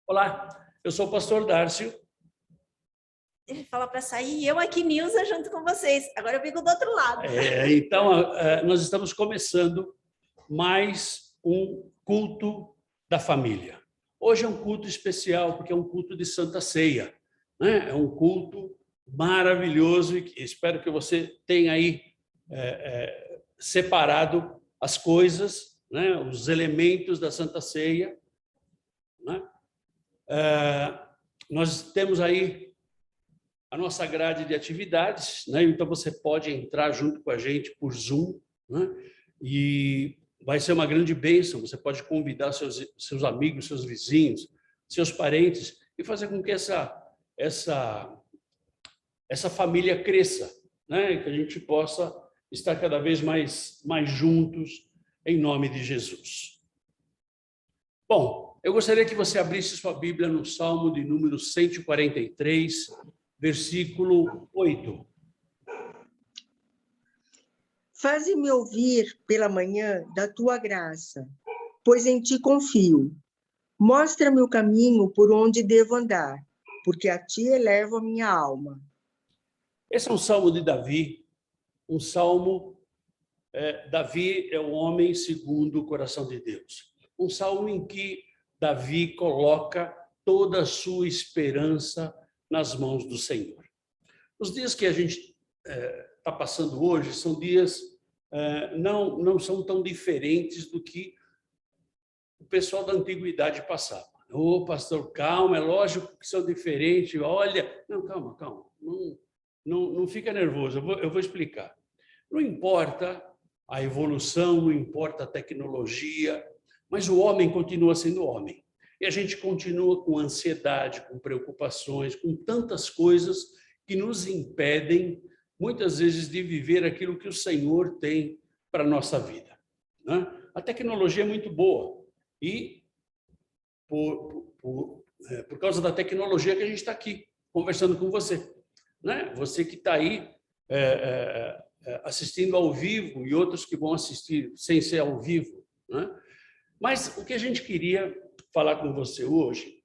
Olá, eu sou o pastor Dárcio. Ele fala para sair e eu aqui, Nilza, junto com vocês. Agora eu fico do outro lado. Então, nós estamos começando mais um culto da família. Hoje é um culto especial, porque é um culto de Santa Ceia, né? É um culto maravilhoso e espero que você tenha aí separado as coisas, né? Os elementos da Santa Ceia, né? Nós temos aí a nossa grade de atividades, né? Então você pode entrar junto com a gente por Zoom, né? E vai ser uma grande bênção. Você pode convidar seus amigos, seus vizinhos, seus parentes e fazer com que essa família cresça, né? E que a gente possa estar cada vez mais juntos em nome de Jesus. Bom, eu gostaria que você abrisse sua Bíblia no Salmo de número 143, versículo 8. Faze-me ouvir pela manhã da tua graça, pois em ti confio. Mostra-me o caminho por onde devo andar, porque a ti elevo a minha alma. Esse é um salmo de Davi, um salmo. Davi é o homem segundo o coração de Deus. Um salmo em que Davi coloca toda a sua esperança nas mãos do Senhor. Os dias que a gente está passando hoje são dias não são tão diferentes do que o pessoal da antiguidade passava. Ô, pastor, calma, é lógico que são diferentes. Olha, não, calma, não fica nervoso. Eu vou explicar. Não importa a evolução, não importa a tecnologia, mas o homem continua sendo homem. E a gente continua com ansiedade, com preocupações, com tantas coisas que nos impedem, muitas vezes, de viver aquilo que o Senhor tem para a nossa vida, né? A tecnologia é muito boa e, por causa da tecnologia que a gente está aqui, conversando com você, né? Você que está aí assistindo ao vivo e outros que vão assistir sem ser ao vivo, né? Mas o que a gente queria falar com você hoje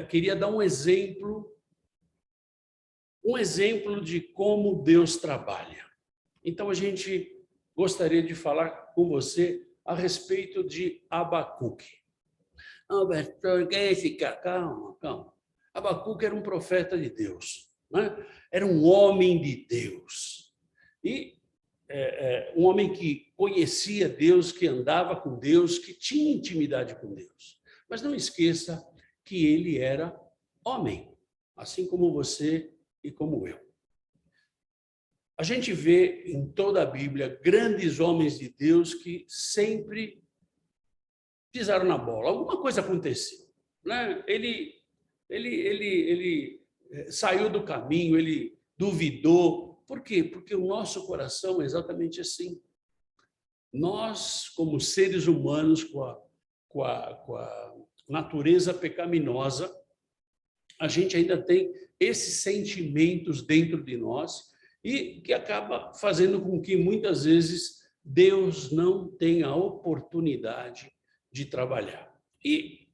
queria dar um exemplo de como Deus trabalha. Então a gente gostaria de falar com você a respeito de Abacuque. Pastor, que é esse cara? Calma. Abacuque era um profeta de Deus, né? Era um homem de Deus. E um homem que conhecia Deus, que andava com Deus, que tinha intimidade com Deus. Mas não esqueça que ele era homem, assim como você e como eu. A gente vê em toda a Bíblia grandes homens de Deus que sempre pisaram na bola. Alguma coisa aconteceu, né? Ele saiu do caminho, ele duvidou. Por quê? Porque o nosso coração é exatamente assim. Nós, como seres humanos, com a natureza pecaminosa, a gente ainda tem esses sentimentos dentro de nós e que acaba fazendo com que, muitas vezes, Deus não tenha a oportunidade de trabalhar. E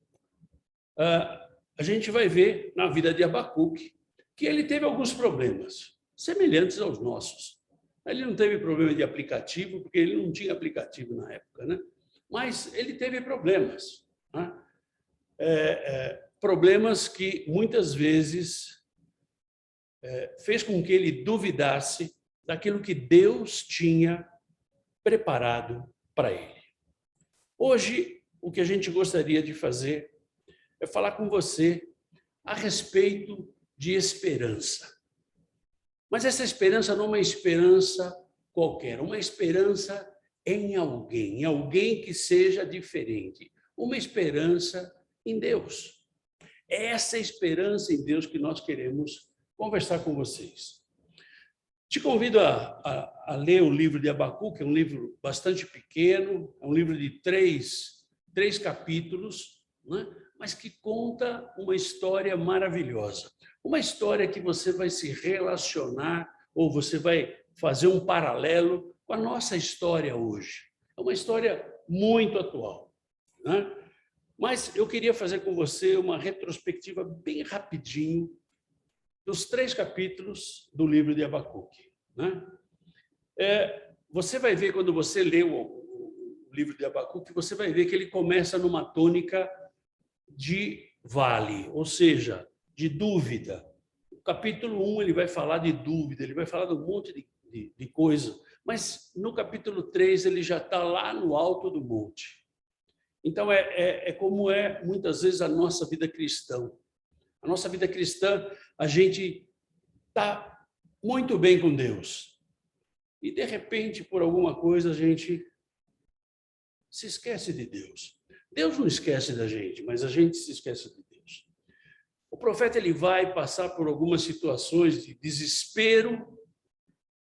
a gente vai ver na vida de Abacuque que ele teve alguns problemas semelhantes aos nossos. Ele não teve problema de aplicativo, porque ele não tinha aplicativo na época, né? Mas ele teve problemas, né? Problemas que muitas vezes fez com que ele duvidasse daquilo que Deus tinha preparado para ele. Hoje, o que a gente gostaria de fazer é falar com você a respeito de esperança. Mas essa esperança não é uma esperança qualquer, uma esperança em alguém que seja diferente, uma esperança em Deus. É essa esperança em Deus que nós queremos conversar com vocês. Te convido a ler o livro de Abacuque, é um livro bastante pequeno, é um livro de três capítulos, né? Mas que conta uma história maravilhosa. Uma história que você vai se relacionar ou você vai fazer um paralelo com a nossa história hoje. É uma história muito atual, né? Mas eu queria fazer com você uma retrospectiva bem rapidinho dos 3 capítulos do livro de Abacuque, né? Você vai ver, quando você lê o livro de Abacuque, você vai ver que ele começa numa tônica de vale, ou seja, de dúvida. O capítulo 1 ele vai falar de dúvida, ele vai falar de um monte de coisa, mas no capítulo 3 ele já está lá no alto do monte. Então, como é muitas vezes a nossa vida cristã. A nossa vida cristã, a gente está muito bem com Deus. E, de repente, por alguma coisa, a gente se esquece de Deus. Deus não esquece da gente, mas a gente se esquece de Deus. O profeta ele vai passar por algumas situações de desespero,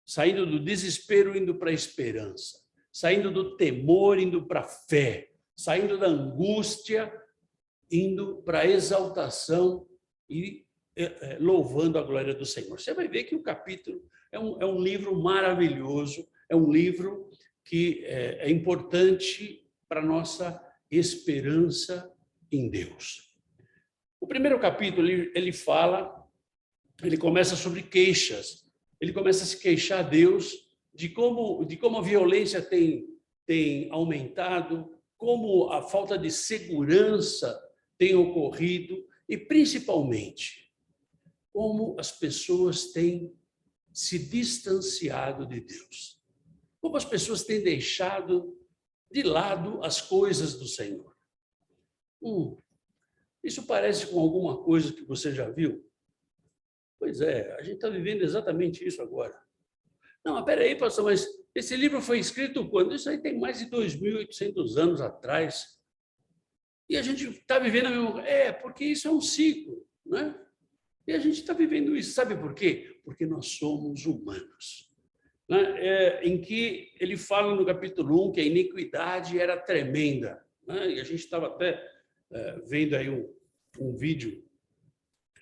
saindo do desespero, indo para a esperança, saindo do temor, indo para a fé, saindo da angústia, indo para a exaltação e louvando a glória do Senhor. Você vai ver que o capítulo é um livro maravilhoso, é um livro que é importante para a nossa esperança em Deus. O primeiro capítulo, ele começa sobre queixas. Ele começa a se queixar a Deus de como a violência tem aumentado, como a falta de segurança tem ocorrido e, principalmente, como as pessoas têm se distanciado de Deus. Como as pessoas têm deixado de lado as coisas do Senhor. Isso parece com alguma coisa que você já viu? Pois é, a gente está vivendo exatamente isso agora. Não, mas espera aí, pastor, mas esse livro foi escrito quando? Isso aí tem mais de 2.800 anos atrás. E a gente está vivendo a mesma coisa. Porque isso é um ciclo, né? E a gente está vivendo isso. Sabe por quê? Porque nós somos humanos. Né? Em que ele fala no capítulo 1 que a iniquidade era tremenda. Né? E a gente estava até vendo aí um vídeo,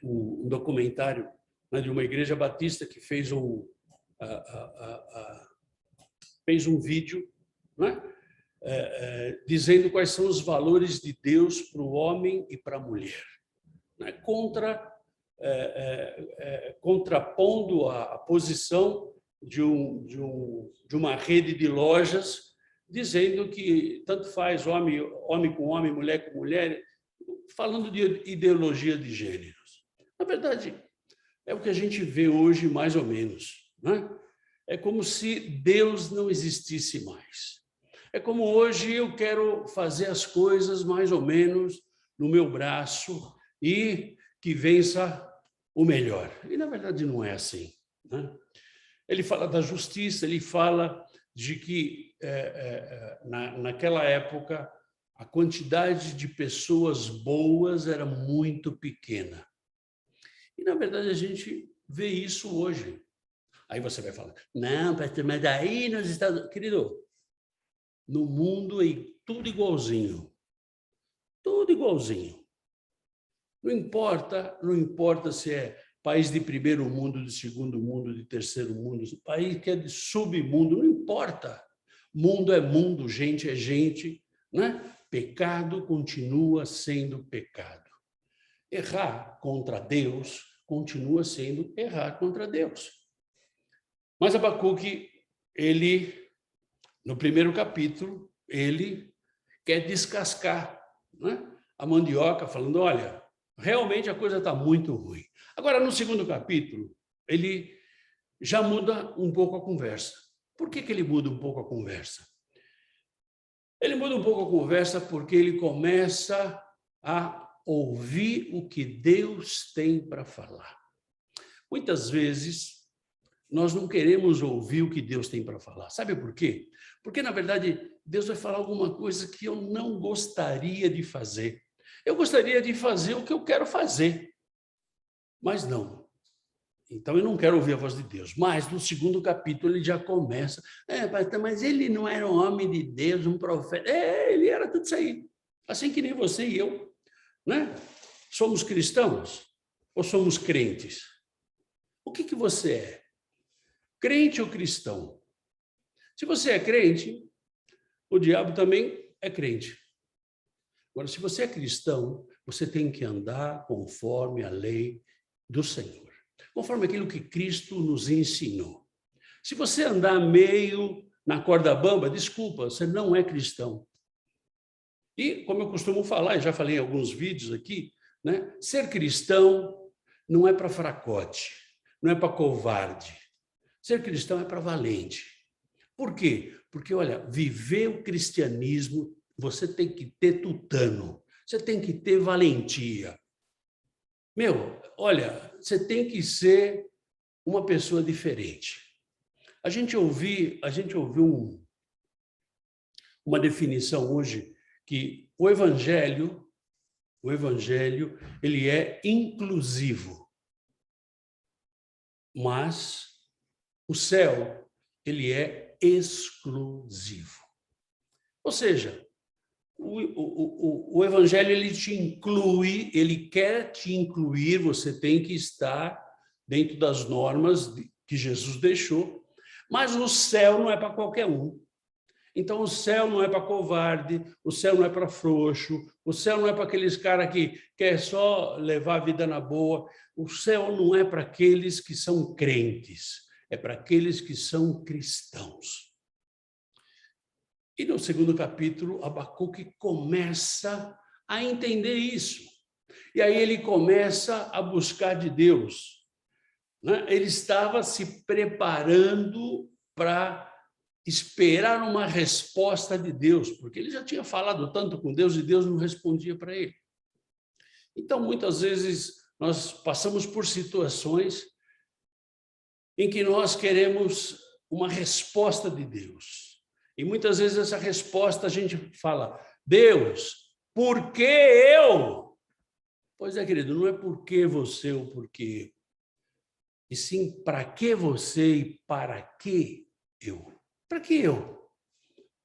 um documentário, né, de uma igreja batista que fez um vídeo, né, dizendo quais são os valores de Deus para o homem e para a mulher, né, contrapondo a posição de uma rede de lojas, dizendo que tanto faz homem com homem, mulher com mulher, falando de ideologia de gêneros. Na verdade, é o que a gente vê hoje, mais ou menos, né? É como se Deus não existisse mais. É como hoje eu quero fazer as coisas mais ou menos no meu braço e que vença o melhor. E, na verdade, não é assim, né? Ele fala da justiça, ele fala de que, naquela época, a quantidade de pessoas boas era muito pequena. E, na verdade, a gente vê isso hoje. Aí você vai falar, não, pastor, mas aí nos Estados Unidos... Querido, no mundo é tudo igualzinho. Tudo igualzinho. Não importa se é país de primeiro mundo, de segundo mundo, de terceiro mundo, país que é de submundo, não importa. Mundo é mundo, gente é gente, né? Pecado continua sendo pecado. Errar contra Deus continua sendo errar contra Deus. Mas Abacuque, no primeiro capítulo, ele quer descascar, né, a mandioca, falando, olha, realmente a coisa está muito ruim. Agora, no segundo capítulo, ele já muda um pouco a conversa. Por que ele muda um pouco a conversa? Ele muda um pouco a conversa porque ele começa a ouvir o que Deus tem para falar. Muitas vezes, nós não queremos ouvir o que Deus tem para falar. Sabe por quê? Porque, na verdade, Deus vai falar alguma coisa que eu não gostaria de fazer. Eu gostaria de fazer o que eu quero fazer, mas não. Então, eu não quero ouvir a voz de Deus. Mas, no segundo capítulo, ele já começa. Pastor, mas ele não era um homem de Deus, um profeta. Ele era tudo isso aí. Assim que nem você e eu, né? Somos cristãos ou somos crentes? O que você é? Crente ou cristão? Se você é crente, o diabo também é crente. Agora, se você é cristão, você tem que andar conforme a lei do Senhor, conforme aquilo que Cristo nos ensinou. Se você andar meio na corda bamba, desculpa, você não é cristão. E, como eu costumo falar, e já falei em alguns vídeos aqui, né? Ser cristão não é para fracote, não é para covarde. Ser cristão é para valente. Por quê? Porque, olha, viver o cristianismo, você tem que ter tutano, você tem que ter valentia. Meu, olha, você tem que ser uma pessoa diferente. A gente ouviu uma definição hoje que o evangelho, ele é inclusivo, mas o céu, ele é exclusivo. Ou seja, o evangelho, ele te inclui, ele quer te incluir, você tem que estar dentro das normas que Jesus deixou, mas o céu não é para qualquer um. Então, o céu não é para covarde, o céu não é para frouxo, o céu não é para aqueles caras que quer só levar a vida na boa. O céu não é para aqueles que são crentes, é para aqueles que são cristãos. E no segundo capítulo, Abacuque começa a entender isso. E aí ele começa a buscar de Deus, né? Ele estava se preparando para esperar uma resposta de Deus, porque ele já tinha falado tanto com Deus e Deus não respondia para ele. Então, muitas vezes, nós passamos por situações em que nós queremos uma resposta de Deus. E muitas vezes essa resposta a gente fala, Deus, por que eu? Pois é, querido, não é por que você ou por que eu, e sim para que você e para que eu. Para que eu?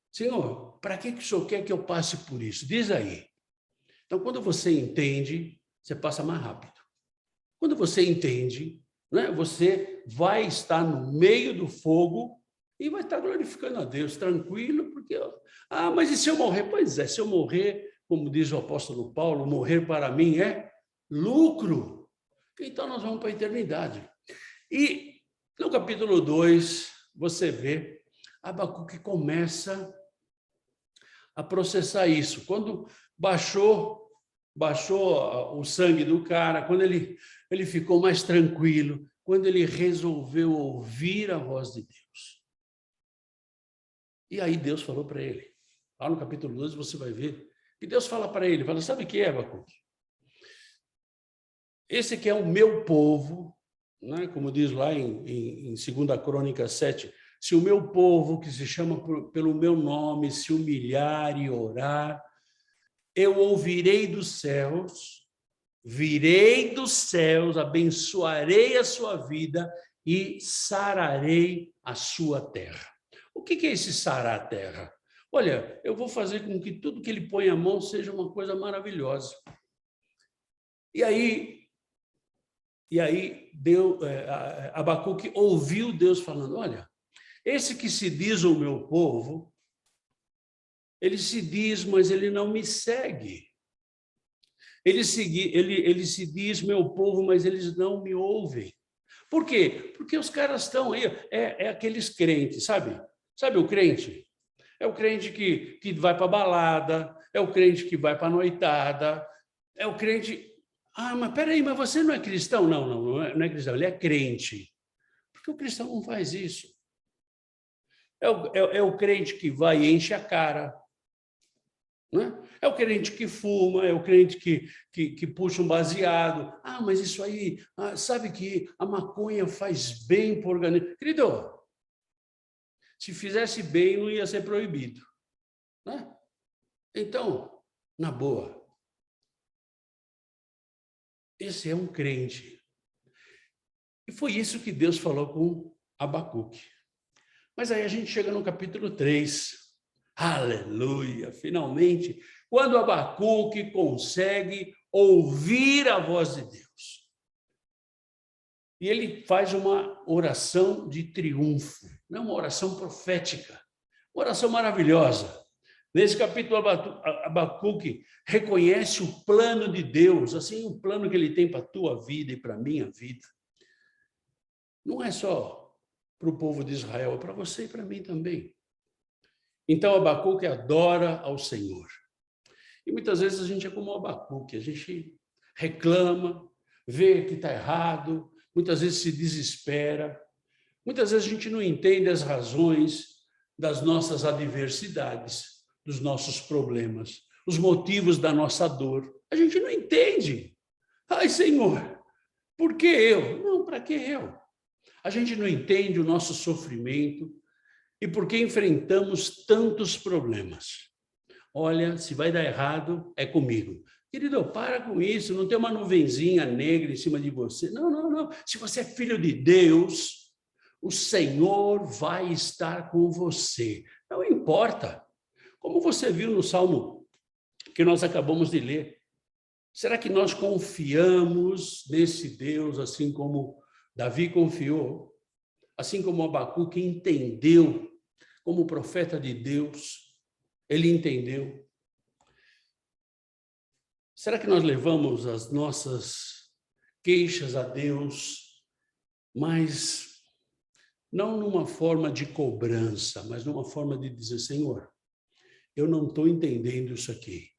Senhor, para que o Senhor quer que eu passe por isso? Diz aí. Então, quando você entende, você passa mais rápido. Quando você entende, né, você vai estar no meio do fogo e vai estar glorificando a Deus, tranquilo, porque... mas e se eu morrer? Pois é, se eu morrer, como diz o apóstolo Paulo, morrer para mim é lucro. Então, nós vamos para a eternidade. E no capítulo 2, você vê Abacuque começa a processar isso. Quando baixou o sangue do cara, quando ele ficou mais tranquilo, quando ele resolveu ouvir a voz de Deus. E aí Deus falou para ele. Lá no capítulo 2 você vai ver que Deus fala para ele, fala, sabe o que é, Abacuque? Esse aqui é o meu povo, né? Como diz lá em 2 Crônicas 7, se o meu povo, que se chama pelo meu nome, se humilhar e orar, eu ouvirei dos céus, virei dos céus, abençoarei a sua vida e sararei a sua terra. O que é esse sarar a terra? Olha, eu vou fazer com que tudo que ele põe a mão seja uma coisa maravilhosa. E aí Abacuque ouviu Deus falando, olha, esse que se diz o meu povo, ele se diz, mas ele não me segue. Ele se diz meu povo, mas eles não me ouvem. Por quê? Porque os caras estão aí, é aqueles crentes, sabe? Sabe o crente? É o crente que vai para a balada, é o crente que vai para a noitada, é o crente... mas peraí, mas você não é cristão? Não é cristão, ele é crente. Porque o cristão não faz isso. É o crente que vai e enche a cara. Né? É o crente que fuma, é o crente que puxa um baseado. Mas isso aí, sabe que a maconha faz bem para o organismo. Querido, se fizesse bem, não ia ser proibido. Né? Então, na boa, esse é um crente. E foi isso que Deus falou com Abacuque. Mas aí a gente chega no capítulo 3. Aleluia! Finalmente, quando Abacuque consegue ouvir a voz de Deus. E ele faz uma oração de triunfo, não uma oração profética, uma oração maravilhosa. Nesse capítulo, Abacuque reconhece o plano de Deus, assim, o plano que ele tem para a tua vida e para a minha vida. Não é só para o povo de Israel, é para você e para mim também. Então, Abacuque adora ao Senhor. E muitas vezes a gente é como Abacuque, a gente reclama, vê que está errado, muitas vezes se desespera, muitas vezes a gente não entende as razões das nossas adversidades, dos nossos problemas, os motivos da nossa dor. A gente não entende. Ai, Senhor, por que eu? Não, para que eu? A gente não entende o nosso sofrimento e por que enfrentamos tantos problemas. Olha, se vai dar errado, é comigo. Querido, para com isso, não tem uma nuvenzinha negra em cima de você. Não, não, não. Se você é filho de Deus, o Senhor vai estar com você. Não importa. Como você viu no Salmo que nós acabamos de ler, será que nós confiamos nesse Deus assim como Davi confiou? Assim como Abacuque entendeu, como profeta de Deus, ele entendeu. Será que nós levamos as nossas queixas a Deus, mas não numa forma de cobrança, mas numa forma de dizer, Senhor, eu não estou entendendo isso aqui.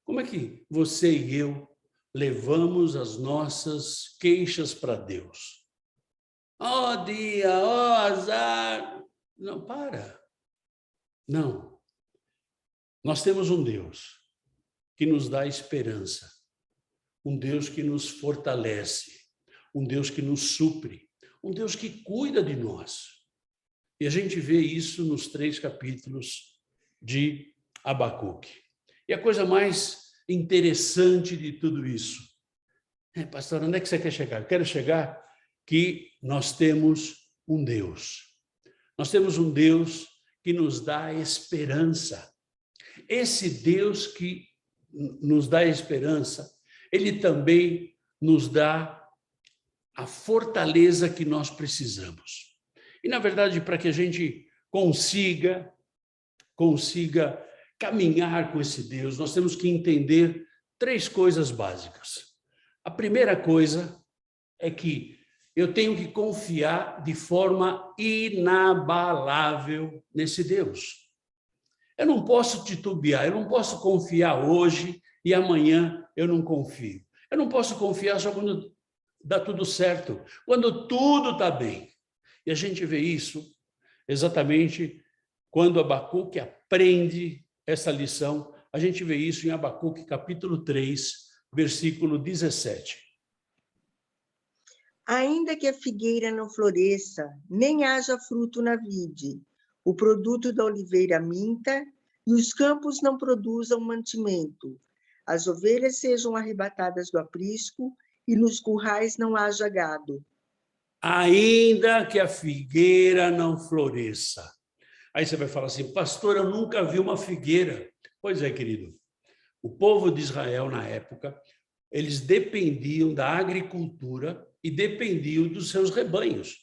Como é que você e eu levamos as nossas queixas para Deus? Ó dia, ó azar. Não, para. Não. Nós temos um Deus que nos dá esperança, um Deus que nos fortalece, um Deus que nos supre, um Deus que cuida de nós. E a gente vê isso nos 3 capítulos de Abacuque. E a coisa mais interessante de tudo isso, pastor, onde é que você quer chegar? Eu quero chegar que nós temos um Deus. Nós temos um Deus que nos dá esperança. Esse Deus que nos dá esperança, ele também nos dá a fortaleza que nós precisamos. E, na verdade, para que a gente consiga caminhar com esse Deus, nós temos que entender 3 coisas básicas. A primeira coisa é que eu tenho que confiar de forma inabalável nesse Deus. Eu não posso titubear, eu não posso confiar hoje e amanhã eu não confio. Eu não posso confiar só quando dá tudo certo, quando tudo está bem. E a gente vê isso exatamente quando Abacuque aprende essa lição. A gente vê isso em Abacuque, capítulo 3, versículo 17. Ainda que a figueira não floresça, nem haja fruto na vide, o produto da oliveira minta, e os campos não produzam mantimento, as ovelhas sejam arrebatadas do aprisco, e nos currais não haja gado. Ainda que a figueira não floresça. Aí você vai falar assim, pastor, eu nunca vi uma figueira. Pois é, querido. O povo de Israel, na época, eles dependiam da agricultura e dependiam dos seus rebanhos.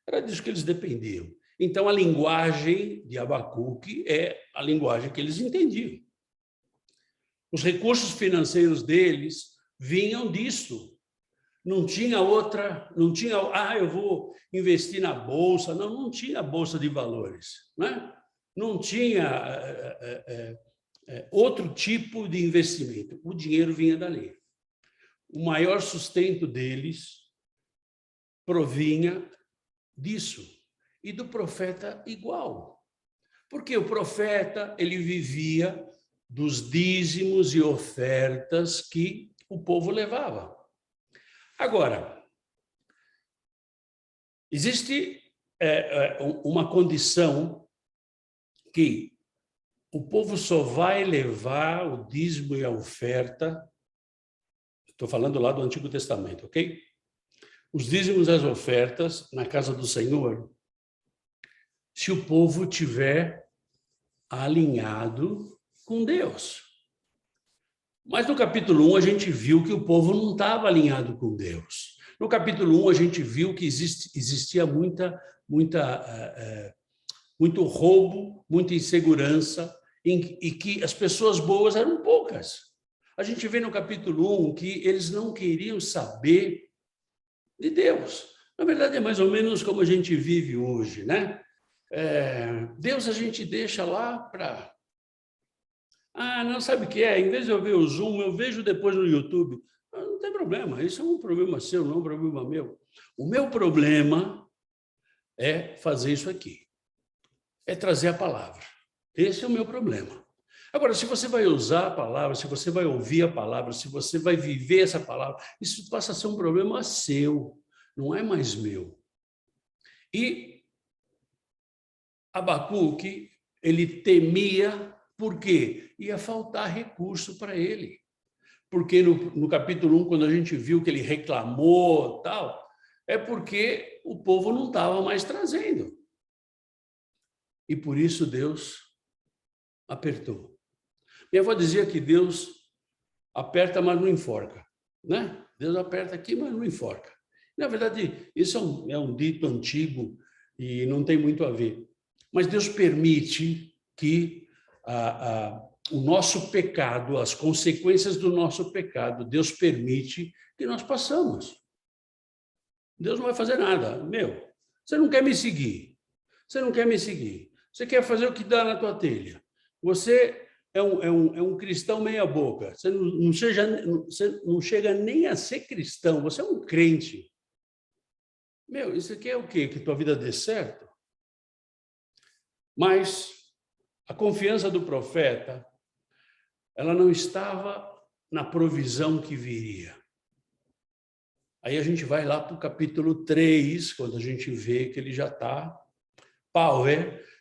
Era disso que eles dependiam. Então, a linguagem de Abacuque é a linguagem que eles entendiam. Os recursos financeiros deles vinham disso. Não tinha outra, não tinha, eu vou investir na bolsa. Não tinha bolsa de valores, né? Não tinha outro tipo de investimento. O dinheiro vinha dali. O maior sustento deles provinha disso. E do profeta igual. Porque o profeta, ele vivia dos dízimos e ofertas que o povo levava. Agora, existe uma condição que o povo só vai levar o dízimo e a oferta, estou falando lá do Antigo Testamento, ok? Os dízimos e as ofertas na casa do Senhor, se o povo tiver alinhado com Deus. Mas no capítulo 1 a gente viu que o povo não estava alinhado com Deus. No capítulo 1 a gente viu que existia muita muito roubo, muita insegurança, e que as pessoas boas eram poucas. A gente vê no capítulo 1 que eles não queriam saber de Deus. Na verdade, é mais ou menos como a gente vive hoje, né? Deus a gente deixa lá para... não sabe o que é? Em vez de eu ver o Zoom, eu vejo depois no YouTube. Não tem problema, isso é um problema seu, não é um problema meu. O meu problema é fazer isso aqui. É trazer a palavra. Esse é o meu problema. Agora, se você vai usar a palavra, se você vai ouvir a palavra, se você vai viver essa palavra, isso passa a ser um problema seu, não é mais meu. E Abacuque, ele temia, por quê? Ia faltar recurso para ele. Porque no capítulo 1, quando a gente viu que ele reclamou, tal, é porque o povo não estava mais trazendo. E por isso Deus apertou. Minha avó dizia que Deus aperta, mas não enforca, né? Deus aperta aqui, mas não enforca. Na verdade, isso é um dito antigo e não tem muito a ver. Mas Deus permite que o nosso pecado, as consequências do nosso pecado, Deus permite que nós passamos. Deus não vai fazer nada. Você não quer me seguir. Você não quer me seguir. Você quer fazer o que dá na tua telha. Você é um cristão meia boca. Você não chega nem a ser cristão. Você é um crente. Isso aqui é o quê? Que tua vida dê certo? Mas a confiança do profeta, ela não estava na provisão que viria. Aí a gente vai lá para o capítulo 3, quando a gente vê que ele já está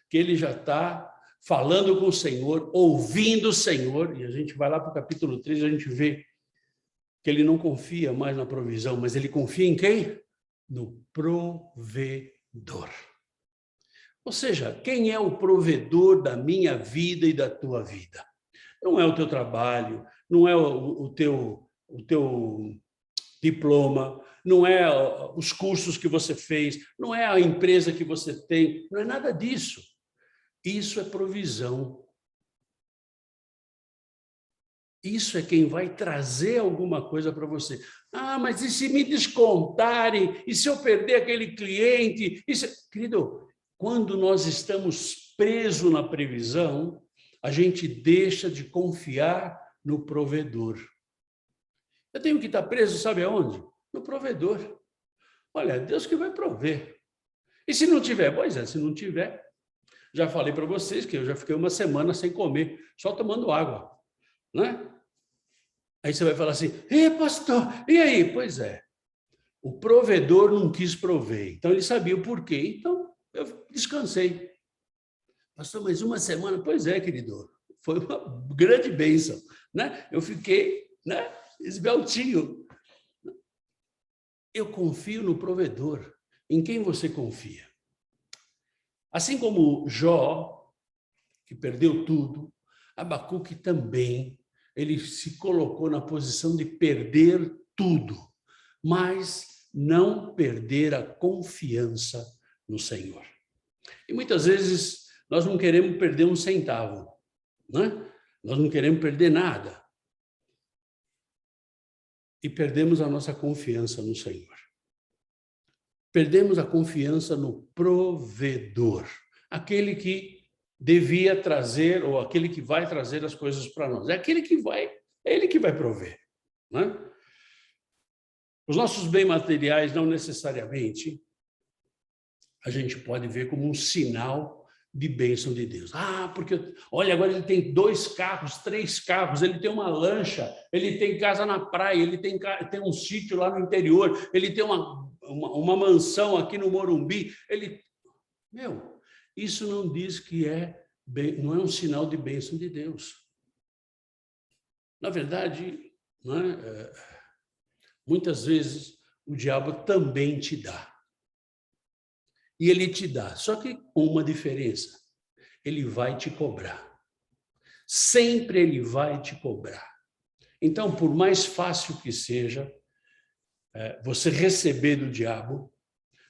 que ele já está falando com o Senhor, ouvindo o Senhor, e a gente vai lá para o capítulo 3, a gente vê que ele não confia mais na provisão, mas ele confia em quem? No provedor. Ou seja, quem é o provedor da minha vida e da tua vida? Não é o teu trabalho, não é o teu diploma, não é os cursos que você fez, não é a empresa que você tem, não é nada disso. Isso é provisão. Isso é quem vai trazer alguma coisa para você. Mas e se me descontarem? E se eu perder aquele cliente? Querido, quando nós estamos presos na previsão, a gente deixa de confiar no provedor. Eu tenho que estar preso, sabe aonde? No provedor. Olha, Deus que vai prover. E se não tiver? Pois é, se não tiver, já falei para vocês que eu já fiquei uma semana sem comer, só tomando água, né? Aí você vai falar assim, pastor, e aí? Pois é, o provedor não quis prover, então ele sabia o porquê, então eu descansei. Pastor, mas uma semana? Pois é, querido, foi uma grande bênção, né? Eu fiquei, né, esbeltinho. Eu confio no provedor. Em quem você confia? Assim como Jó, que perdeu tudo, Abacuque também, ele se colocou na posição de perder tudo, mas não perder a confiança no Senhor. E muitas vezes nós não queremos perder um centavo, né? Nós não queremos perder nada. E perdemos a nossa confiança no Senhor. Perdemos a confiança no provedor, aquele que devia trazer, ou aquele que vai trazer as coisas para nós. É ele que vai prover, né? Os nossos bens materiais não necessariamente a gente pode ver como um sinal de bênção de Deus. Porque, olha, agora ele tem 2 carros, 3 carros, ele tem uma lancha, ele tem casa na praia, ele tem um sítio lá no interior, ele tem uma mansão aqui no Morumbi. Isso não diz que não é um sinal de bênção de Deus. Na verdade, muitas vezes o diabo também te dá. E ele te dá, só que com uma diferença. Ele vai te cobrar. Sempre ele vai te cobrar. Então, por mais fácil que seja você receber do diabo,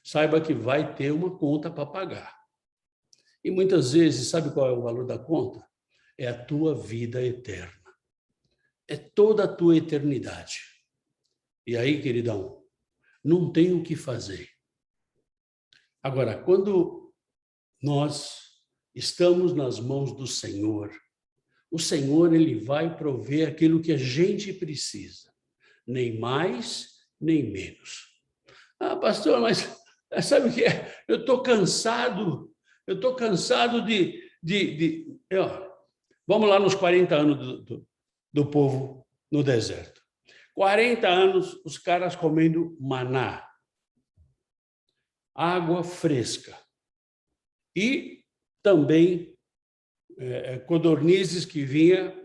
saiba que vai ter uma conta para pagar. E muitas vezes, sabe qual é o valor da conta? É a tua vida eterna. É toda a tua eternidade. E aí, queridão, não tem o que fazer. Agora, quando nós estamos nas mãos do Senhor, o Senhor, ele vai prover aquilo que a gente precisa. Nem mais, nem menos. Ah, pastor, mas sabe o que é? Eu estou cansado vamos lá nos 40 anos do povo no deserto. 40 anos os caras comendo maná, água fresca e também codornizes que vinha,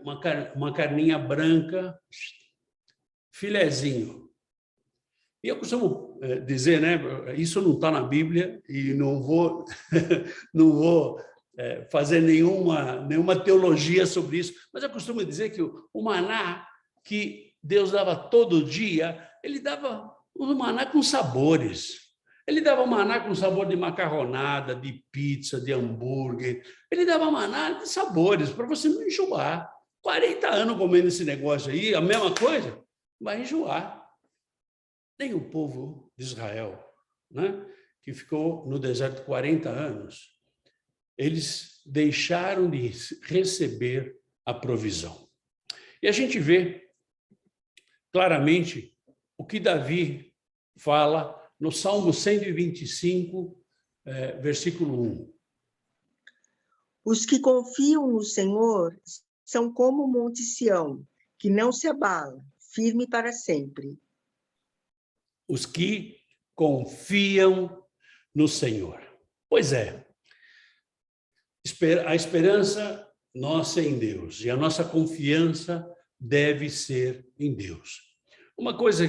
uma carninha branca, filezinho. E eu costumo dizer, né, isso não está na Bíblia e não vou, não vou fazer nenhuma teologia sobre isso, mas eu costumo dizer que o maná que Deus dava todo dia, ele dava o maná com sabores. Ele dava maná com sabor de macarronada, de pizza, de hambúrguer. Ele dava maná de sabores, para você não enjoar. 40 anos comendo esse negócio aí, a mesma coisa, vai enjoar. Nem o povo de Israel, né, que ficou no deserto 40 anos, eles deixaram de receber a provisão. E a gente vê claramente o que Davi fala no Salmo 125, versículo 1. Os que confiam no Senhor são como o Monte Sião, que não se abala, firme para sempre. Os que confiam no Senhor. Pois é, a esperança nossa é em Deus, e a nossa confiança deve ser em Deus. Uma coisa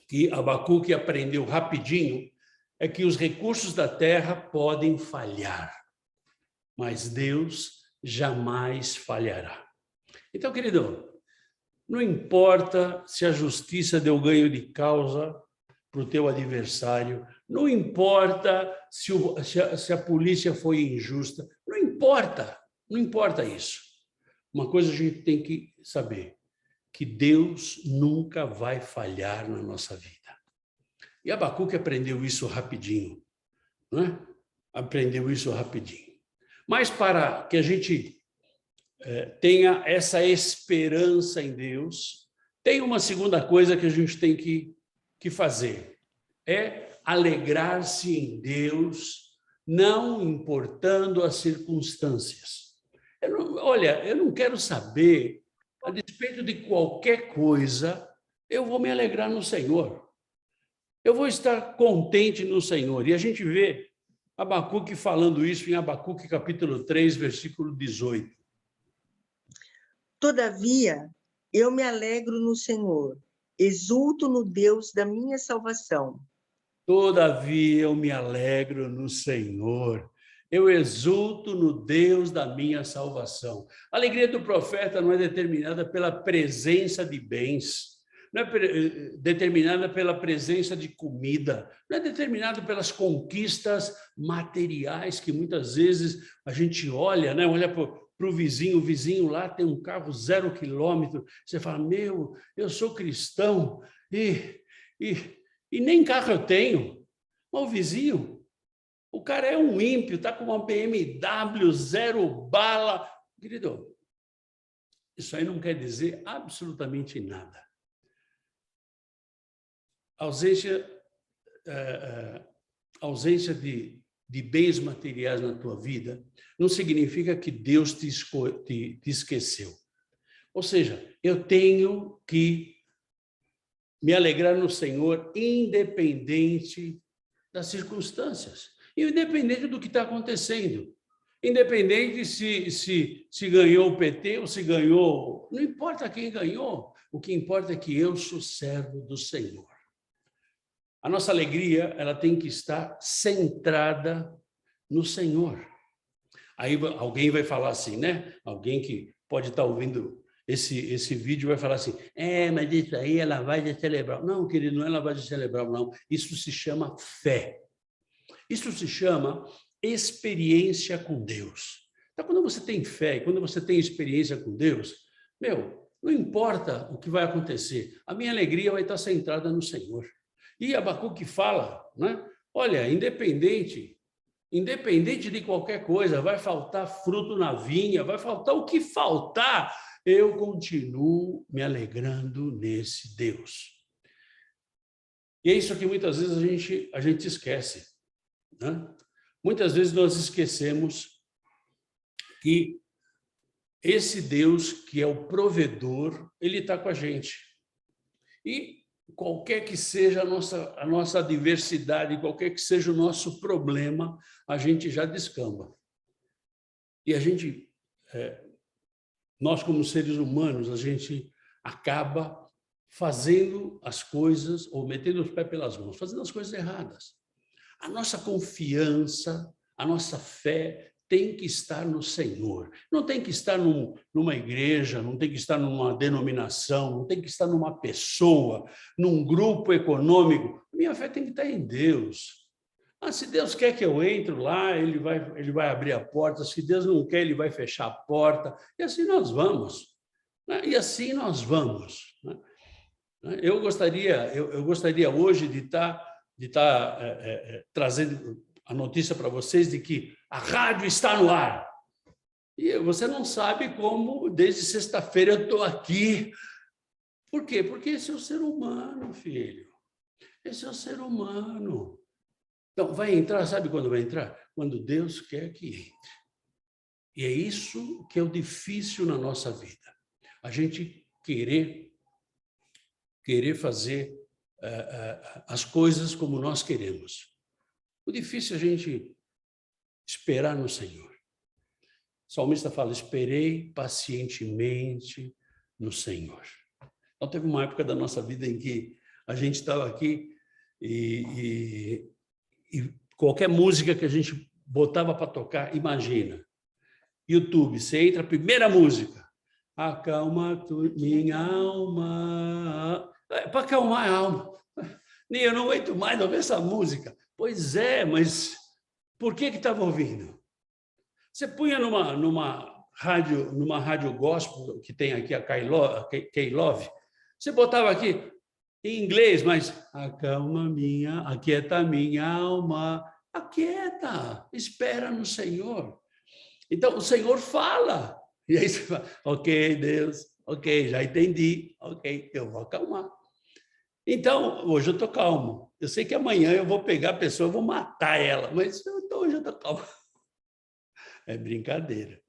que Abacuque aprendeu rapidinho é que os recursos da terra podem falhar, mas Deus jamais falhará. Então, querido, não importa se a justiça deu ganho de causa para o teu adversário, não importa se a polícia foi injusta, não importa isso. Uma coisa a gente tem que saber, que Deus nunca vai falhar na nossa vida. E Abacuque aprendeu isso rapidinho, né? Aprendeu isso rapidinho. Mas para que a gente tenha essa esperança em Deus, tem uma segunda coisa que a gente tem que fazer, é alegrar-se em Deus, não importando as circunstâncias. Eu não quero saber, a despeito de qualquer coisa, eu vou me alegrar no Senhor. Eu vou estar contente no Senhor. E a gente vê Abacuque falando isso em Abacuque capítulo 3, versículo 18. Todavia, eu me alegro no Senhor, exulto no Deus da minha salvação. Todavia, eu me alegro no Senhor, eu exulto no Deus da minha salvação. A alegria do profeta não é determinada pela presença de bens, não é determinada pela presença de comida, não é determinada pelas conquistas materiais que muitas vezes a gente olha, né? Olha para o vizinho lá tem um carro 0 quilômetro, você fala, eu sou cristão e nem carro eu tenho. Mas o vizinho, o cara é um ímpio, está com uma BMW 0 bala. Querido, isso aí não quer dizer absolutamente nada. A ausência de bens materiais na tua vida não significa que Deus te esqueceu. Ou seja, eu tenho que me alegrar no Senhor, independente das circunstâncias, independente do que está acontecendo, independente se ganhou o PT ou se ganhou, não importa quem ganhou, o que importa é que eu sou servo do Senhor. A nossa alegria, ela tem que estar centrada no Senhor. Aí alguém vai falar assim, né? Alguém que pode estar ouvindo esse vídeo vai falar assim, mas isso aí é lavagem cerebral. Não, querido, não é lavagem cerebral, não. Isso se chama fé. Isso se chama experiência com Deus. Então, quando você tem fé, quando você tem experiência com Deus, não importa o que vai acontecer, a minha alegria vai estar centrada no Senhor. E Abacuque fala, né? Olha, independente de qualquer coisa, vai faltar fruto na vinha, vai faltar o que faltar, eu continuo me alegrando nesse Deus. E é isso que muitas vezes a gente esquece, né? Muitas vezes nós esquecemos que esse Deus, que é o provedor, ele está com a gente. E qualquer que seja a nossa adversidade, qualquer que seja o nosso problema, a gente já descamba. E nós como seres humanos, a gente acaba fazendo as coisas, ou metendo os pés pelas mãos, fazendo as coisas erradas. A nossa confiança, a nossa fé tem que estar no Senhor. Não tem que estar numa igreja, não tem que estar numa denominação, não tem que estar numa pessoa, num grupo econômico. Minha fé tem que estar em Deus. Se Deus quer que eu entre lá, ele vai abrir a porta. Se Deus não quer, ele vai fechar a porta. E assim nós vamos. E assim nós vamos. Eu gostaria hoje de estar trazendo a notícia para vocês de que a rádio está no ar. E você não sabe como, desde sexta-feira, eu estou aqui. Por quê? Porque esse é o ser humano, filho. Esse é o ser humano. Então, vai entrar, sabe quando vai entrar? Quando Deus quer que entre. E é isso que é o difícil na nossa vida. A gente querer fazer as coisas como nós queremos. O difícil é a gente esperar no Senhor. O salmista fala, esperei pacientemente no Senhor. Então, teve uma época da nossa vida em que a gente estava aqui e qualquer música que a gente botava para tocar, imagina, YouTube, você entra, a primeira música, acalma minha alma, para acalmar a alma. Nem eu não aguento mais ouvir essa música. Pois é, mas por que estava ouvindo? Você punha numa rádio gospel que tem aqui a K-Love, você botava aqui em inglês, mas aquieta minha alma, aquieta, espera no Senhor. Então o Senhor fala. E aí você fala, ok, Deus, ok, já entendi, ok, eu vou acalmar. Então, hoje eu estou calmo. Eu sei que amanhã eu vou pegar a pessoa, eu vou matar ela, mas hoje eu estou calmo. É brincadeira.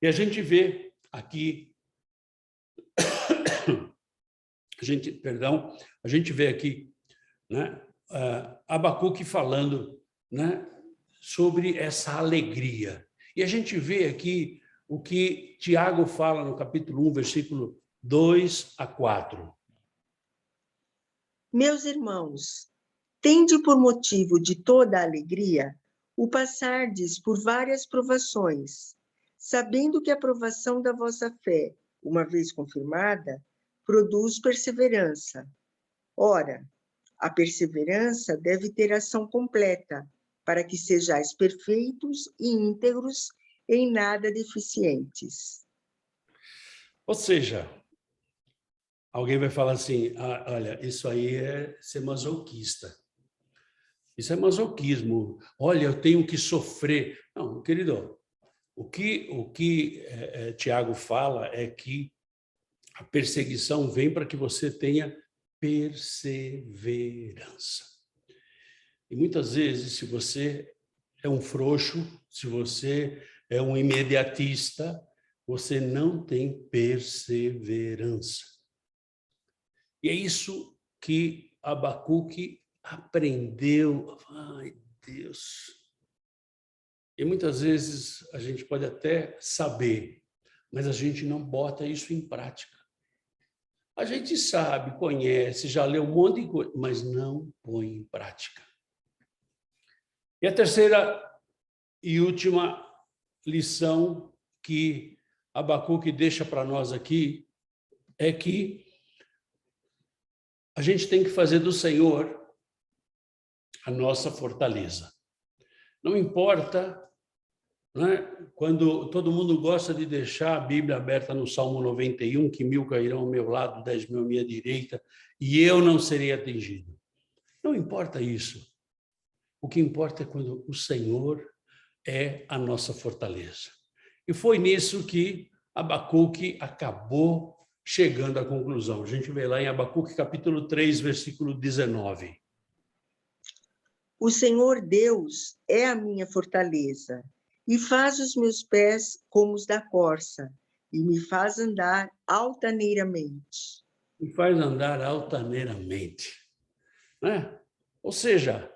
E a gente vê aqui, a gente vê aqui, né, Abacuque falando, né, sobre essa alegria. E a gente vê aqui o que Tiago fala no capítulo 1, versículo 2 a 4. Meus irmãos, tende por motivo de toda a alegria o passardes por várias provações, sabendo que a provação da vossa fé, uma vez confirmada, produz perseverança. Ora, a perseverança deve ter ação completa, para que sejais perfeitos e íntegros, em nada deficientes. Ou seja, alguém vai falar assim, olha, isso aí é ser masoquista. Isso é masoquismo. Olha, eu tenho que sofrer. Não, querido, o que Tiago fala é que a perseguição vem para que você tenha perseverança. E muitas vezes, se você é um frouxo, se você é um imediatista, você não tem perseverança. E é isso que Abacuque aprendeu. Ai, Deus. E muitas vezes a gente pode até saber, mas a gente não bota isso em prática. A gente sabe, conhece, já leu um monte de coisa, mas não põe em prática. E a terceira e última lição que Abacuque deixa para nós aqui é que a gente tem que fazer do Senhor a nossa fortaleza. Não importa, né? Quando todo mundo gosta de deixar a Bíblia aberta no Salmo 91, que 1000 cairão ao meu lado, 10.000 à minha direita, e eu não serei atingido. Não importa isso. O que importa é quando o Senhor é a nossa fortaleza. E foi nisso que Abacuque acabou chegando à conclusão. A gente vê lá em Abacuque, capítulo 3, versículo 19. O Senhor Deus é a minha fortaleza e faz os meus pés como os da corça e me faz andar altaneiramente. Me faz andar altaneiramente. Né? Ou seja,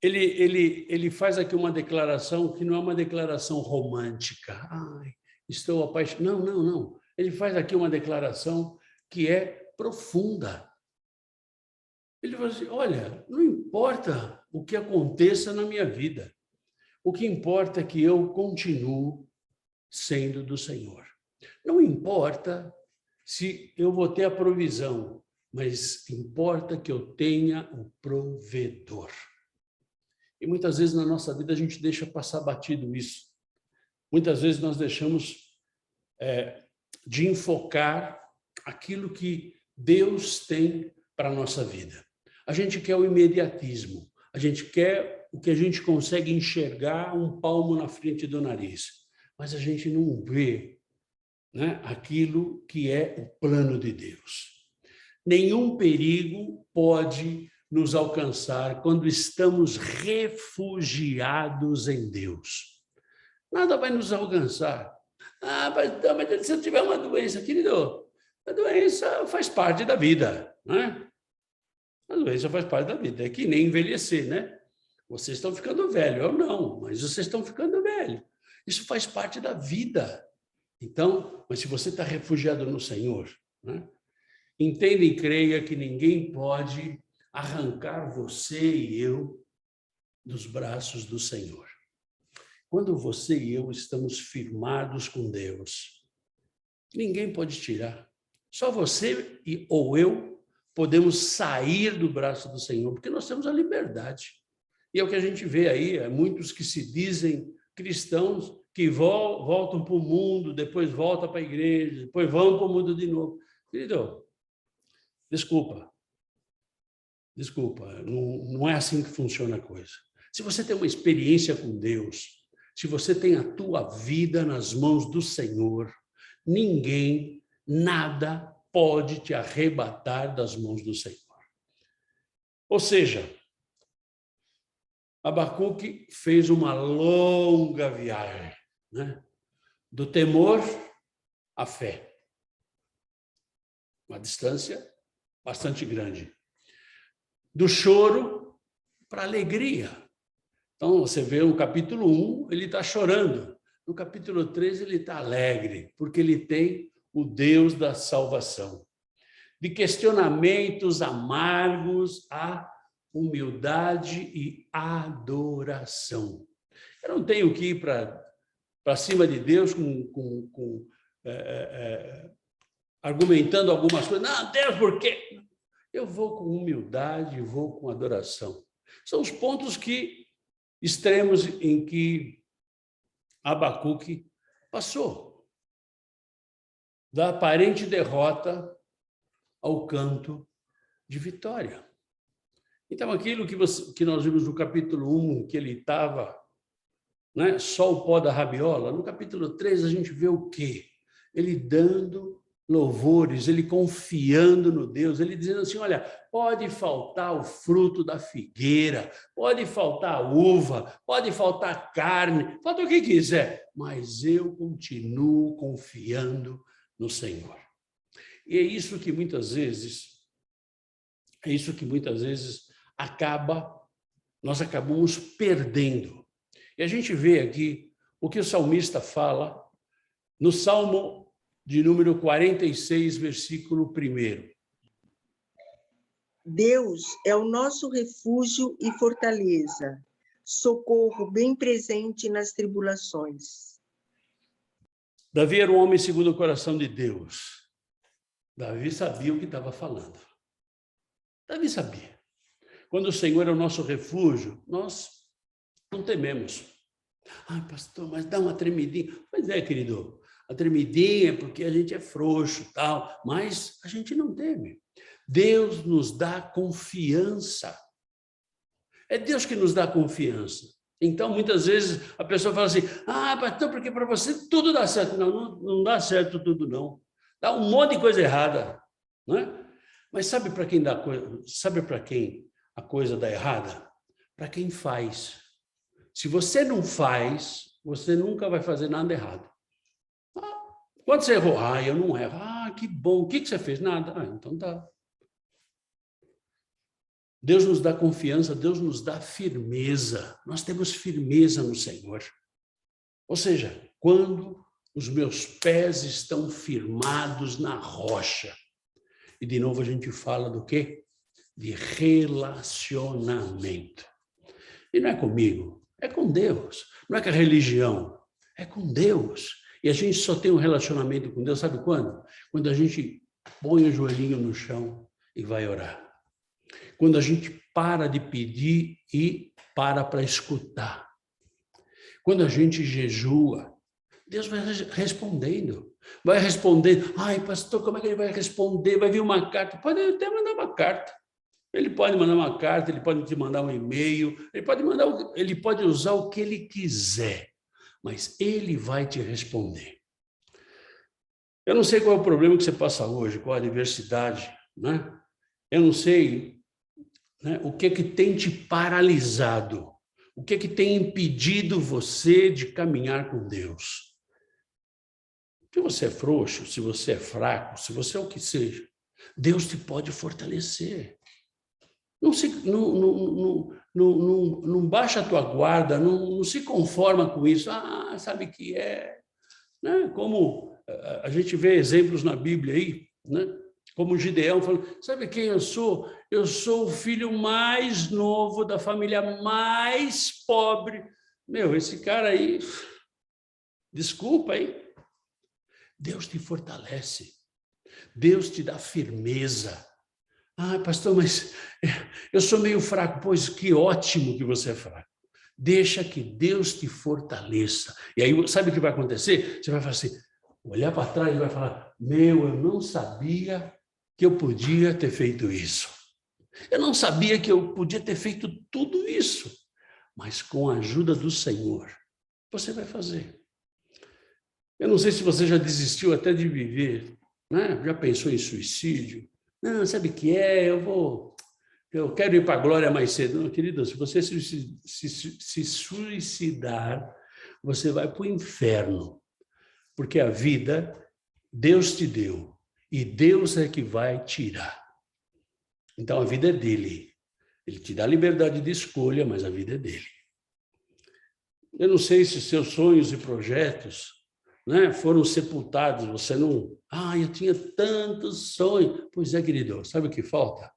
ele faz aqui uma declaração que não é uma declaração romântica. Ai, estou apaixonado. Não, não, não. Ele faz aqui uma declaração que é profunda. Ele fala assim, olha, não importa o que aconteça na minha vida. O que importa é que eu continuo sendo do Senhor. Não importa se eu vou ter a provisão, mas importa que eu tenha o provedor. E muitas vezes na nossa vida a gente deixa passar batido isso. Muitas vezes nós deixamos de enfocar aquilo que Deus tem para a nossa vida. A gente quer o imediatismo, a gente quer o que a gente consegue enxergar um palmo na frente do nariz, mas a gente não vê, né, aquilo que é o plano de Deus. Nenhum perigo pode nos alcançar quando estamos refugiados em Deus. Nada vai nos alcançar. Mas se eu tiver uma doença, querido, a doença faz parte da vida, né? A doença faz parte da vida. É que nem envelhecer, né? Vocês estão ficando velho, eu não, mas vocês estão ficando velho. Isso faz parte da vida. Então, mas se você está refugiado no Senhor, né? Entenda e creia que ninguém pode arrancar você e eu dos braços do Senhor. Quando você e eu estamos firmados com Deus, ninguém pode tirar. Só você ou eu podemos sair do braço do Senhor, porque nós temos a liberdade. E é o que a gente vê aí, muitos que se dizem cristãos, que voltam para o mundo, depois voltam para a igreja, depois vão para o mundo de novo. Querido, desculpa, não é assim que funciona a coisa. Se você tem uma experiência com Deus, se você tem a tua vida nas mãos do Senhor, ninguém, nada pode te arrebatar das mãos do Senhor. Ou seja, Abacuque fez uma longa viagem, né? Do temor à fé. Uma distância bastante grande. Do choro para a alegria. Então, você vê no capítulo 1, ele está chorando. No capítulo 3, ele está alegre, porque ele tem o Deus da salvação. De questionamentos amargos a humildade e adoração. Eu não tenho que ir para cima de Deus argumentando algumas coisas. Não, Deus, por quê? Eu vou com humildade, vou com adoração. São os pontos extremos em que Abacuque passou. Da aparente derrota ao canto de vitória. Então, aquilo que nós vimos no capítulo 1, que ele estava, né, só o pó da rabiola, no capítulo 3 a gente vê o quê? Ele dando louvores, ele confiando no Deus, ele dizendo assim, olha, pode faltar o fruto da figueira, pode faltar a uva, pode faltar carne, falta o que quiser, mas eu continuo confiando no Senhor. E é isso que muitas vezes nós acabamos perdendo. E a gente vê aqui o que o salmista fala no Salmo de número 46, versículo 1. Deus é o nosso refúgio e fortaleza, socorro bem presente nas tribulações. Davi era um homem segundo o coração de Deus. Davi sabia o que estava falando. Davi sabia. Quando o Senhor é o nosso refúgio, nós não tememos. Ai, pastor, mas dá uma tremidinha. Pois é, querido, a tremidinha é porque a gente é frouxo, tal, mas a gente não teme. Deus nos dá confiança. É Deus que nos dá confiança. Então, muitas vezes, a pessoa fala assim, pastor, porque para você tudo dá certo. Não dá certo tudo, não. Dá um monte de coisa errada, não é? Mas sabe para quem a coisa dá errada? Para quem faz. Se você não faz, você nunca vai fazer nada errado. Quando você errou, eu não erro. Que bom. O que você fez? Nada. Então tá. Deus nos dá confiança, Deus nos dá firmeza. Nós temos firmeza no Senhor. Ou seja, quando os meus pés estão firmados na rocha. E de novo a gente fala do quê? De relacionamento. E não é comigo, é com Deus. Não é com a religião, é com Deus. E a gente só tem um relacionamento com Deus, sabe quando? Quando a gente põe o joelhinho no chão e vai orar. Quando a gente para de pedir e para escutar. Quando a gente jejua, Deus vai respondendo. Vai respondendo. Pastor, como é que ele vai responder? Vai vir uma carta. Pode até mandar uma carta. Ele pode mandar uma carta, ele pode te mandar um e-mail, ele pode usar o que ele quiser, mas ele vai te responder. Eu não sei qual é o problema que você passa hoje, qual a adversidade, né? Eu não sei, né, o que tem te paralisado, o que tem impedido você de caminhar com Deus. Se você é frouxo, se você é fraco, se você é o que seja, Deus te pode fortalecer. Não baixa a tua guarda, não se conforma com isso. Sabe que é... Né? Como a gente vê exemplos na Bíblia aí, né? Como Gideão falou, sabe quem eu sou? Eu sou o filho mais novo da família mais pobre. Esse cara aí, desculpa aí. Deus te fortalece. Deus te dá firmeza. Pastor, mas eu sou meio fraco. Pois que ótimo que você é fraco. Deixa que Deus te fortaleça. E aí, sabe o que vai acontecer? Você vai falar assim, olhar para trás e vai falar, eu não sabia que eu podia ter feito isso. Eu não sabia que eu podia ter feito tudo isso. Mas com a ajuda do Senhor, você vai fazer. Eu não sei se você já desistiu até de viver, né? Já pensou em suicídio? Não, sabe o que é? Eu quero ir para a glória mais cedo. Não, querido, se você se suicidar, você vai para o inferno. Porque a vida, Deus te deu. E Deus é que vai tirar. Então, a vida é dele. Ele te dá liberdade de escolha, mas a vida é dele. Eu não sei se seus sonhos e projetos, né, foram sepultados, você não... eu tinha tantos sonhos. Pois é, querido, sabe o que falta?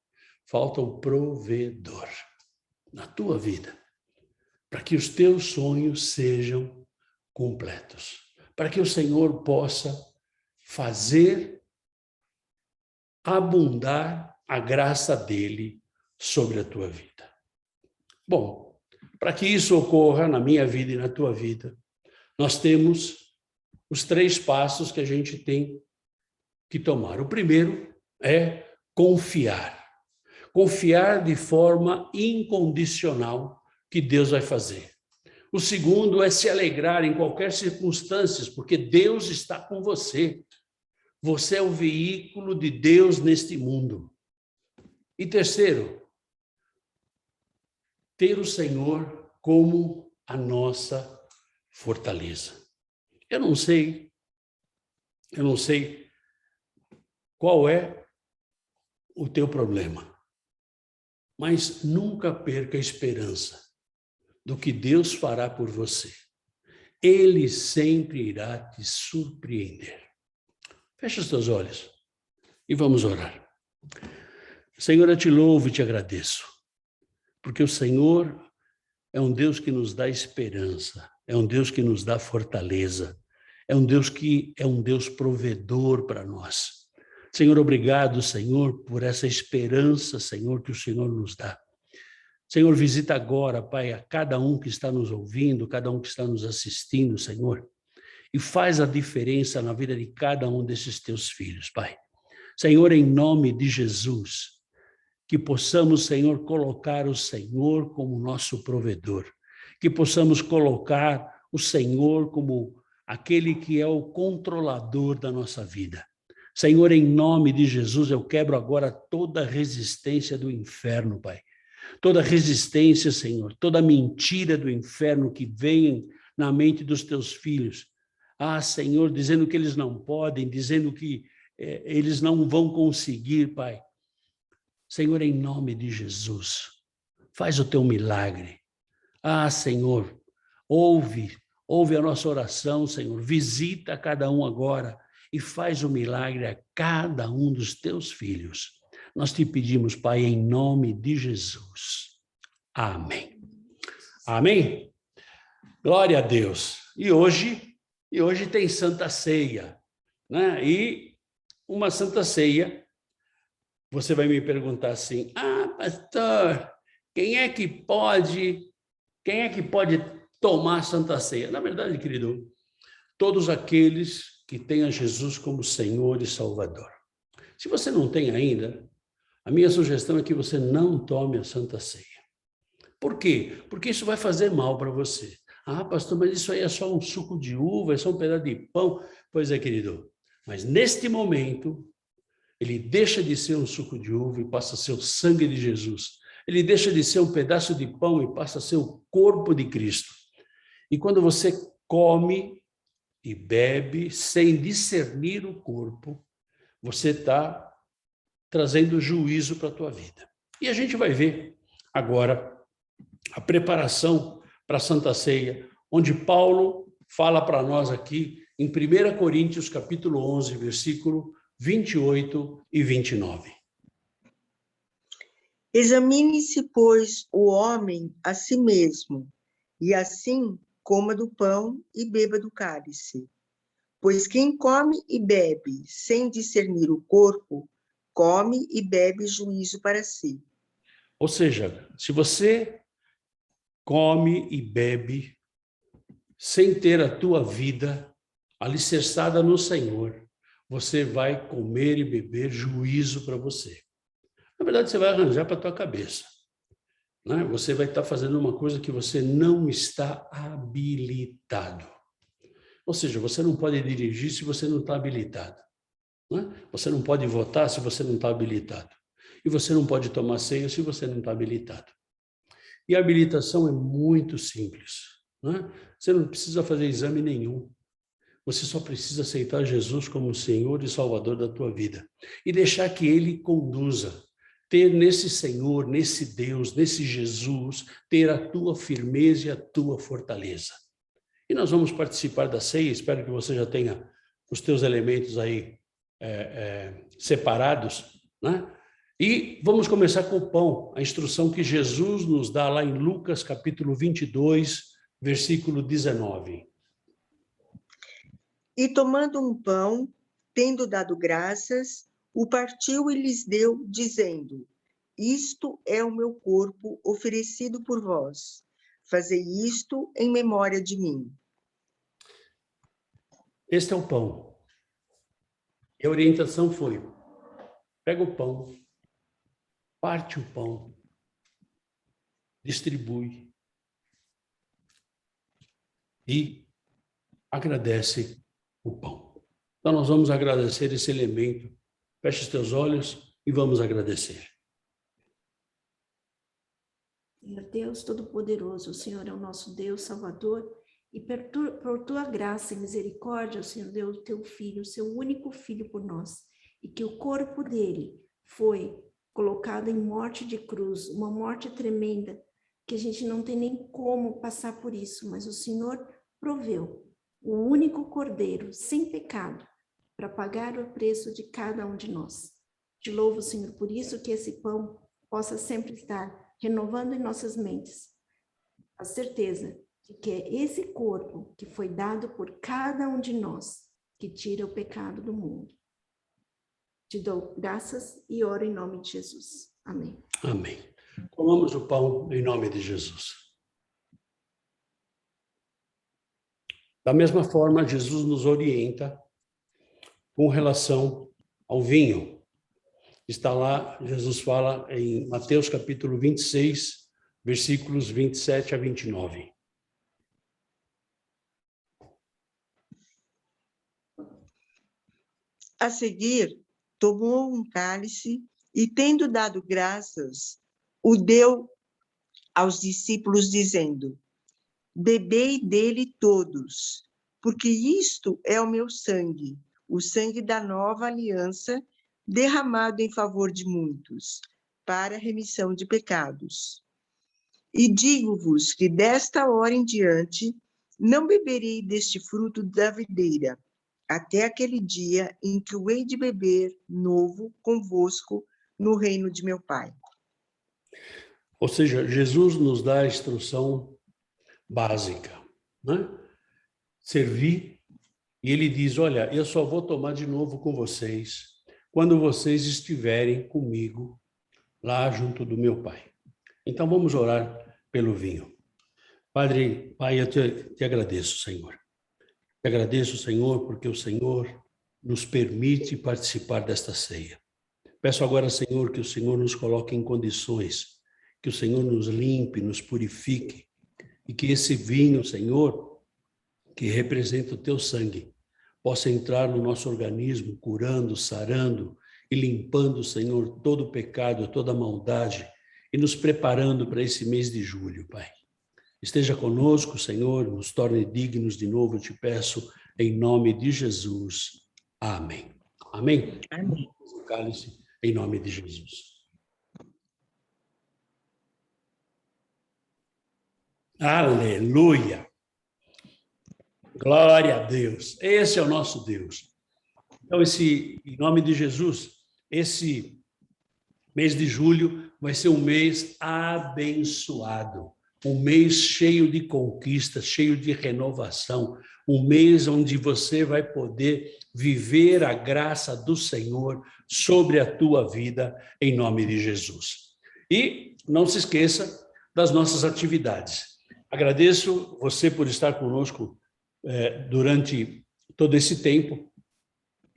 Falta o provedor na tua vida, para que os teus sonhos sejam completos, para que o Senhor possa fazer abundar a graça dele sobre a tua vida. Bom, para que isso ocorra na minha vida e na tua vida, nós temos os 3 passos que a gente tem que tomar. O primeiro é confiar. Confiar de forma incondicional que Deus vai fazer. O segundo é se alegrar em qualquer circunstância, porque Deus está com você. Você é o veículo de Deus neste mundo. E terceiro, ter o Senhor como a nossa fortaleza. Eu não sei qual é o teu problema, mas nunca perca a esperança do que Deus fará por você. Ele sempre irá te surpreender. Fecha os teus olhos e vamos orar. Senhor, eu te louvo e te agradeço, porque o Senhor é um Deus que nos dá esperança, é um Deus que nos dá fortaleza, é um Deus provedor para nós. Senhor, obrigado, Senhor, por essa esperança, Senhor, que o Senhor nos dá. Senhor, visita agora, Pai, a cada um que está nos ouvindo, cada um que está nos assistindo, Senhor, e faz a diferença na vida de cada um desses teus filhos, Pai. Senhor, em nome de Jesus, que possamos, Senhor, colocar o Senhor como nosso provedor, que possamos colocar o Senhor como aquele que é o controlador da nossa vida. Senhor, em nome de Jesus, eu quebro agora toda resistência do inferno, Pai. Toda resistência, Senhor, toda mentira do inferno que vem na mente dos teus filhos. Ah, Senhor, dizendo que eles não podem, dizendo que eles não vão conseguir, Pai. Senhor, em nome de Jesus, faz o teu milagre. Ah, Senhor, ouve a nossa oração, Senhor. Visita cada um agora e faz o milagre a cada um dos teus filhos. Nós te pedimos, Pai, em nome de Jesus. Amém. Amém? Glória a Deus. E hoje tem Santa Ceia, né? E uma Santa Ceia, você vai me perguntar assim: ah, pastor, quem é que pode tomar Santa Ceia? Na verdade, querido, todos aqueles que têm a Jesus como Senhor e Salvador. Se você não tem ainda, a minha sugestão é que você não tome a Santa Ceia. Por quê? Porque isso vai fazer mal para você. Ah, pastor, mas isso aí é só um suco de uva, é só um pedaço de pão. Pois é, querido, mas neste momento, ele deixa de ser um suco de uva e passa a ser o sangue de Jesus. Ele deixa de ser um pedaço de pão e passa a ser o corpo de Cristo. E quando você come e bebe sem discernir o corpo, você está trazendo juízo para a tua vida. E a gente vai ver agora a preparação para a Santa Ceia, onde Paulo fala para nós aqui em 1 Coríntios, capítulo 11, versículo 28 e 29. Examine-se, pois, o homem a si mesmo, e assim coma do pão e beba do cálice. Pois quem come e bebe sem discernir o corpo, come e bebe juízo para si. Ou seja, se você come e bebe sem ter a tua vida alicerçada no Senhor, você vai comer e beber juízo para você. Na verdade, você vai arranjar para a tua cabeça, né? Você vai estar fazendo uma coisa que você não está habilitado. Ou seja, você não pode dirigir se você não está habilitado, né? Você não pode votar se você não está habilitado. E você não pode tomar ceia se você não está habilitado. E a habilitação é muito simples, né? Você não precisa fazer exame nenhum. Você só precisa aceitar Jesus como Senhor e Salvador da tua vida. E deixar que Ele conduza. Ter nesse Senhor, nesse Deus, nesse Jesus, ter a tua firmeza e a tua fortaleza. E nós vamos participar da ceia. Espero que você já tenha os teus elementos aí separados, né? E vamos começar com o pão, a instrução que Jesus nos dá lá em Lucas, capítulo 22, versículo 19. E tomando um pão, tendo dado graças, o partiu e lhes deu, dizendo: isto é o meu corpo oferecido por vós. Fazei isto em memória de mim. Este é o pão. E a orientação foi: pega o pão, parte o pão, distribui e agradece o pão. Então nós vamos agradecer esse elemento. Feche os teus olhos e vamos agradecer. Senhor Deus Todo-Poderoso, o Senhor é o nosso Deus Salvador, e por tua graça e misericórdia, o Senhor deu o teu Filho, o seu único Filho por nós, e que o corpo dele foi colocado em morte de cruz, uma morte tremenda, que a gente não tem nem como passar por isso, mas o Senhor proveu o único cordeiro, sem pecado, para pagar o preço de cada um de nós. Te louvo, Senhor, por isso que esse pão possa sempre estar renovando em nossas mentes a certeza de que é esse corpo que foi dado por cada um de nós que tira o pecado do mundo. Te dou graças e oro em nome de Jesus. Amém. Amém. Comamos o pão em nome de Jesus. Da mesma forma, Jesus nos orienta com relação ao vinho. Está lá, Jesus fala em Mateus capítulo 26, versículos 27 a 29. A seguir, tomou um cálice e, tendo dado graças, o deu aos discípulos, dizendo: bebei dele todos, porque isto é o meu sangue, o sangue da nova aliança, derramado em favor de muitos, para a remissão de pecados. E digo-vos que desta hora em diante não beberei deste fruto da videira, até aquele dia em que o hei de beber novo convosco no reino de meu Pai. Ou seja, Jesus nos dá a instrução básica, né? Servir, e ele diz, olha, eu só vou tomar de novo com vocês quando vocês estiverem comigo lá junto do meu Pai. Então vamos orar pelo vinho. Padre, Pai, eu te agradeço, Senhor. Te agradeço, Senhor, porque o Senhor nos permite participar desta ceia. Peço agora, Senhor, que o Senhor nos coloque em condições, que o Senhor nos limpe, nos purifique, e que esse vinho, Senhor, que representa o teu sangue, possa entrar no nosso organismo, curando, sarando e limpando, Senhor, todo o pecado, toda a maldade, e nos preparando para esse mês de julho, Pai. Esteja conosco, Senhor, nos torne dignos de novo, eu te peço, em nome de Jesus. Amém. Amém? Amém. O cálice, em nome de Jesus. Aleluia! Glória a Deus. Esse é o nosso Deus. Então, em nome de Jesus, esse mês de julho vai ser um mês abençoado, um mês cheio de conquistas, cheio de renovação, um mês onde você vai poder viver a graça do Senhor sobre a tua vida, em nome de Jesus. E não se esqueça das nossas atividades. Agradeço você por estar conosco durante todo esse tempo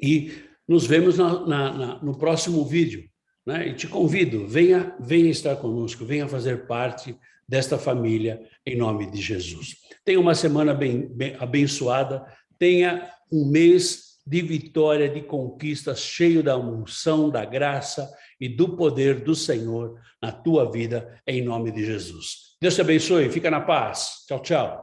e nos vemos no próximo vídeo, né? E te convido, venha estar conosco, venha fazer parte desta família, em nome de Jesus. Tenha uma semana bem abençoada, tenha um mês de vitória, de conquistas, cheio da unção, da graça e do poder do Senhor na tua vida, em nome de Jesus. Deus te abençoe, fica na paz. Tchau, tchau.